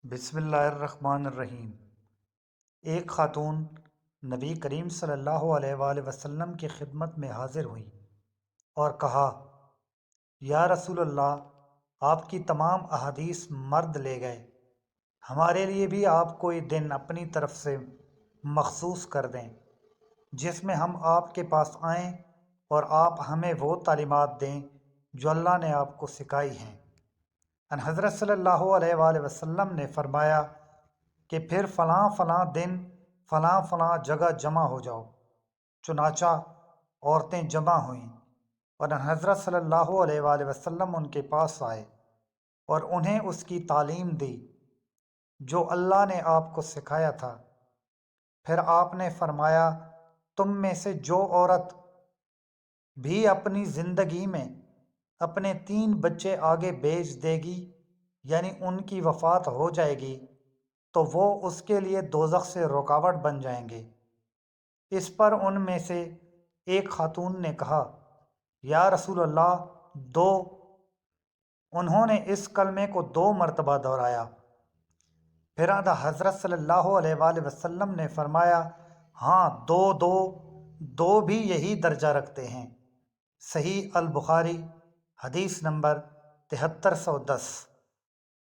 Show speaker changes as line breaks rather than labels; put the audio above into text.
بسم اللہ الرحمن الرحیم۔ ایک خاتون نبی کریم صلی اللہ علیہ وآلہ وسلم کی خدمت میں حاضر ہوئی اور کہا، یا رسول اللہ، آپ کی تمام احادیث مرد لے گئے، ہمارے لیے بھی آپ کوئی دن اپنی طرف سے مخصوص کر دیں جس میں ہم آپ کے پاس آئیں اور آپ ہمیں وہ تعلیمات دیں جو اللہ نے آپ کو سکھائی ہیں۔ ان حضرت صلی اللہ علیہ وآلہ وسلم نے فرمایا کہ پھر فلاں فلاں دن فلاں فلاں جگہ جمع ہو جاؤ۔ چنانچہ عورتیں جمع ہوئیں اور ان حضرت صلی اللہ علیہ وآلہ وسلم ان کے پاس آئے اور انہیں اس کی تعلیم دی جو اللہ نے آپ کو سکھایا تھا۔ پھر آپ نے فرمایا، تم میں سے جو عورت بھی اپنی زندگی میں اپنے 3 بچے آگے بھیج دے گی، یعنی ان کی وفات ہو جائے گی، تو وہ اس کے لیے دوزخ سے رکاوٹ بن جائیں گے۔ اس پر ان میں سے ایک خاتون نے کہا، یا رسول اللہ، 2۔ انہوں نے اس کلمے کو 2 مرتبہ دہرایا۔ پھر حضرت صلی اللہ علیہ وآلہ وسلم نے فرمایا، ہاں، 2 بھی یہی درجہ رکھتے ہیں۔ صحیح البخاری، حدیث نمبر 7310۔